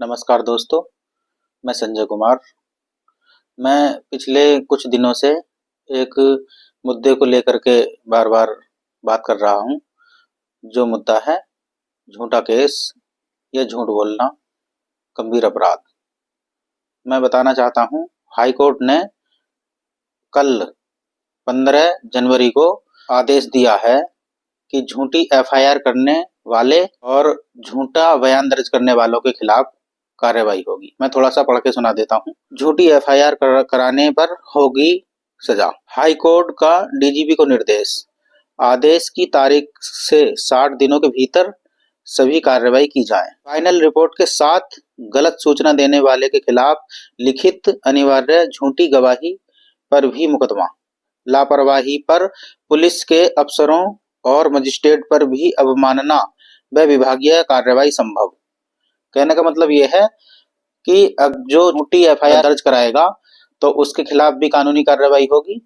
नमस्कार दोस्तों, मैं संजय कुमार। मैं पिछले कुछ दिनों से एक मुद्दे को लेकर के बार-बार बात कर रहा हूँ, जो मुद्दा है झूठा केस या झूठ बोलना गंभीर अपराध। मैं बताना चाहता हूँ, हाई कोर्ट ने कल 15 जनवरी को आदेश दिया है कि झूठी एफआईआर करने वाले और झूठा बयान दर्ज करने वालों के खिलाफ कार्रवाई होगी। मैं थोड़ा सा पढ़ के सुना देता हूँ। झूठी एफआईआर कराने पर होगी सजा। हाई कोर्ट का डीजीपी को निर्देश, आदेश की तारीख से 60 दिनों के भीतर सभी कार्रवाई की जाए। फाइनल रिपोर्ट के साथ गलत सूचना देने वाले के खिलाफ लिखित अनिवार्य झूठी गवाही पर भी मुकदमा। लापरवाही पर पुलिस के अफसरों और मजिस्ट्रेट पर भी अवमानना व विभागीय कार्रवाई संभव। कहने का मतलब ये है कि अब जो झूठी एफआईआर दर्ज कराएगा तो उसके खिलाफ भी कानूनी कार्रवाई होगी,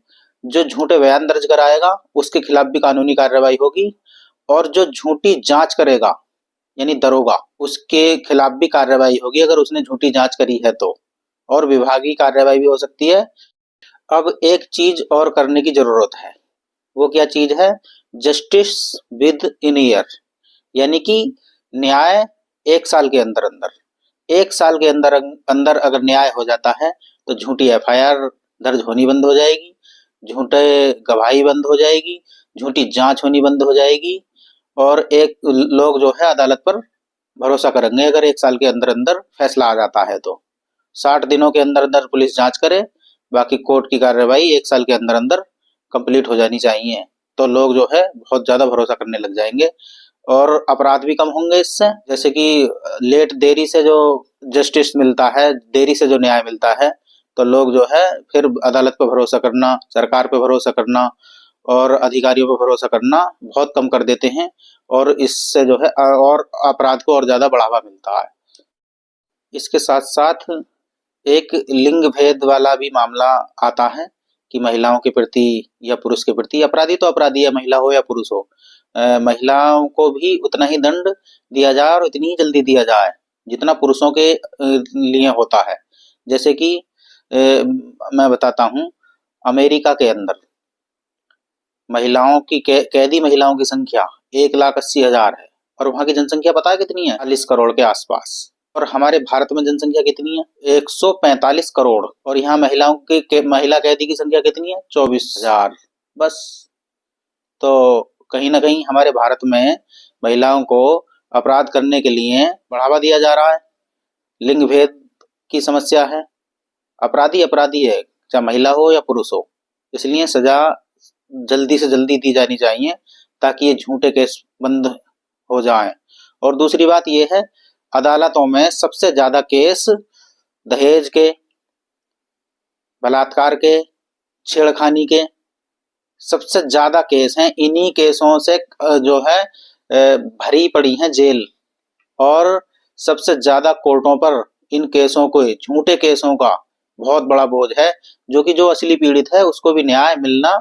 जो झूठे बयान दर्ज कराएगा उसके खिलाफ भी कानूनी कार्रवाई होगी, और जो झूठी जांच करेगा यानी दरोगा, उसके खिलाफ भी कार्रवाई होगी अगर उसने झूठी जांच करी है तो, और विभागीय कार्रवाई भी हो सकती है। अब एक चीज और करने की जरूरत है। वो क्या चीज है? जस्टिस विद इन ईयर, यानी कि न्याय 1 साल के अंदर अंदर 1 साल के अंदर अंदर अगर न्याय हो जाता है तो झूठी एफआईआर दर्ज होनी बंद हो जाएगी, झूठे गवाही बंद हो जाएगी, झूठी जांच होनी बंद हो जाएगी, और एक लोग जो है अदालत पर भरोसा करेंगे अगर 1 साल के अंदर अंदर फैसला आ जाता है तो। 60 दिनों के अंदर अंदर पुलिस जांच करे, बाकी कोर्ट की कार्रवाई 1 साल के अंदर अंदर कंप्लीट हो जानी चाहिए, तो लोग जो है बहुत ज्यादा भरोसा करने लग जाएंगे और अपराध भी कम होंगे इससे। जैसे कि देरी से जो जस्टिस मिलता है, देरी से जो न्याय मिलता है, तो लोग जो है फिर अदालत पे भरोसा करना, सरकार पे भरोसा करना और अधिकारियों पे भरोसा करना बहुत कम कर देते हैं, और इससे जो है और अपराध को और ज्यादा बढ़ावा मिलता है। इसके साथ साथ एक लिंग भेद वाला भी मामला आता है कि महिलाओं के प्रति या पुरुष के प्रति, अपराधी तो अपराधी है, महिला हो या पुरुष हो, महिलाओं को भी उतना ही दंड दिया जाए और उतनी ही जल्दी दिया जाए जितना पुरुषों के लिए होता है। जैसे कि मैं बताता हूँ, अमेरिका के अंदर महिलाओं की कैदी महिलाओं की संख्या 1,80,000 है, और वहां की जनसंख्या पता है कितनी है? 40 करोड़ के आसपास। और हमारे भारत में जनसंख्या कितनी है? 145 करोड़, और यहाँ महिलाओं की महिला कैदी की संख्या कितनी है? 24,000 बस। तो कहीं ना कहीं हमारे भारत में महिलाओं को अपराध करने के लिए बढ़ावा दिया जा रहा है। लिंग भेद की समस्या है, अपराधी अपराधी है, चाहे महिला हो या पुरुष हो, इसलिए सजा जल्दी से जल्दी दी जानी चाहिए ताकि ये झूठे केस बंद हो जाएं। और दूसरी बात ये है, अदालतों में सबसे ज्यादा केस दहेज के, बलात्कार के, छेड़खानी के सबसे ज्यादा केस हैं। इन्हीं केसों से जो है भरी पड़ी है जेल, और सबसे ज्यादा कोर्टों पर इन केसों को, झूठे केसों का बहुत बड़ा बोझ है, जो कि जो असली पीड़ित है उसको भी न्याय मिलना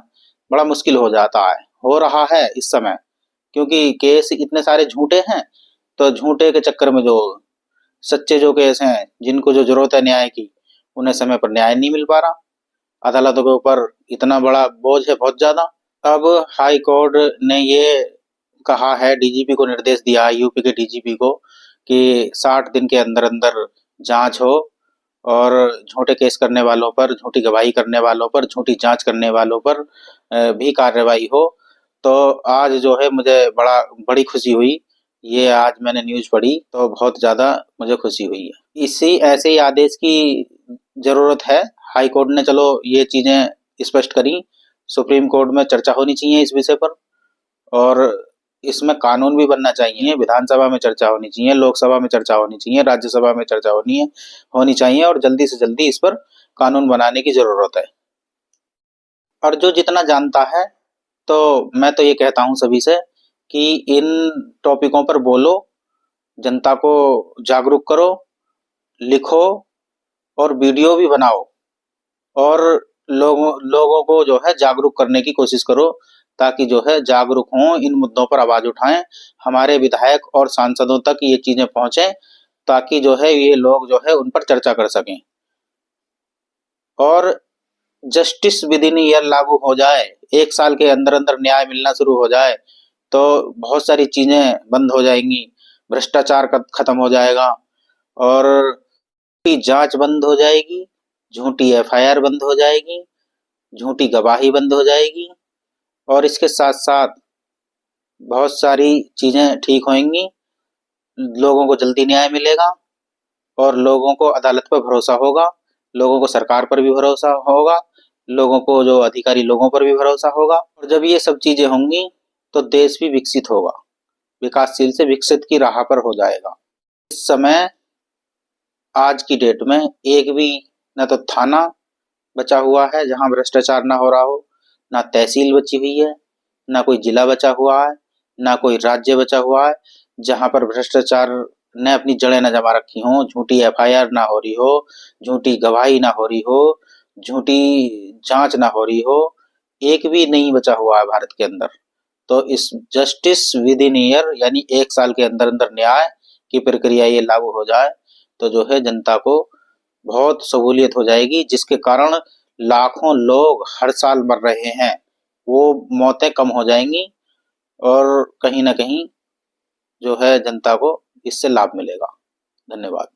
बड़ा मुश्किल हो जाता है, हो रहा है इस समय, क्योंकि केस इतने सारे झूठे हैं। तो झूठे के चक्कर में जो सच्चे जो केस हैं, जिनको जो जरूरत है न्याय की, उन्हें समय पर न्याय नहीं मिल पा रहा। अदालतों के ऊपर इतना बड़ा बोझ है, बहुत ज्यादा। अब हाई कोर्ट ने ये कहा है, डीजीपी को निर्देश दिया है, यूपी के डीजीपी को, कि 60 दिन के अंदर अंदर जांच हो और झूठे केस करने वालों पर, झूठी गवाही करने वालों पर, झूठी जांच करने वालों पर भी कार्रवाई हो। तो आज जो है मुझे बड़ी खुशी हुई, ये आज मैंने न्यूज पढ़ी तो बहुत ज्यादा मुझे खुशी हुई है। इसी ऐसे ही आदेश की जरूरत है। हाई कोर्ट ने चलो ये चीजें स्पष्ट करी, सुप्रीम कोर्ट में चर्चा होनी चाहिए इस विषय पर, और इसमें कानून भी बनना चाहिए। विधानसभा में चर्चा होनी चाहिए, लोकसभा में चर्चा होनी चाहिए, राज्यसभा में चर्चा होनी चाहिए, और जल्दी से जल्दी इस पर कानून बनाने की जरूरत है। और जो जितना जानता है, तो मैं तो ये कहता हूं सभी से कि इन टॉपिकों पर बोलो, जनता को जागरूक करो, लिखो और वीडियो भी बनाओ, और लोगों को जो है जागरूक करने की कोशिश करो, ताकि जो है जागरूक हों, इन मुद्दों पर आवाज उठाएं, हमारे विधायक और सांसदों तक ये चीजें पहुंचे, ताकि जो है ये लोग जो है उन पर चर्चा कर सकें। और जस्टिस विद इन ईयर लागू हो जाए, 1 साल के अंदर-अंदर न्याय मिलना शुरू हो जाए, तो बहुत सारी चीज़ें बंद हो जाएँगी, भ्रष्टाचार खत्म हो जाएगा और झूठी जाँच बंद हो जाएगी, झूठी एफआईआर बंद हो जाएगी, झूठी गवाही बंद हो जाएगी और इसके साथ-साथ बहुत सारी चीज़ें ठीक होंगी, लोगों को जल्दी न्याय मिलेगा और लोगों को अदालत पर भरोसा होगा, लोगों को सरकार पर भी भरोसा होगा, लोगों को जो अधिकारी लोगों पर भी भरोसा होगा और जब ये सब चीज़ें होंगी तो देश भी विकसित होगा, विकासशील से विकसित की राह पर हो जाएगा। इस समय आज की डेट में एक भी न तो थाना बचा हुआ है जहाँ भ्रष्टाचार ना हो रहा हो, ना तहसील बची हुई है, ना कोई जिला बचा हुआ है, ना कोई राज्य बचा हुआ है जहाँ पर भ्रष्टाचार ने अपनी जड़ें न जमा रखी हों, झूठी एफआईआर ना हो रही हो, झूठी गवाही ना हो रही हो, झूठी जांच ना हो रही हो, एक भी नहीं बचा हुआ है भारत के अंदर। तो इस जस्टिस विद इन ईयर यानी 1 साल के अंदर-अंदर न्याय की प्रक्रिया ये लागू हो जाए तो जो है जनता को बहुत सहूलियत हो जाएगी, जिसके कारण लाखों लोग हर साल मर रहे हैं, वो मौतें कम हो जाएँगी और कहीं न कहीं जो है जनता को इससे लाभ मिलेगा। धन्यवाद।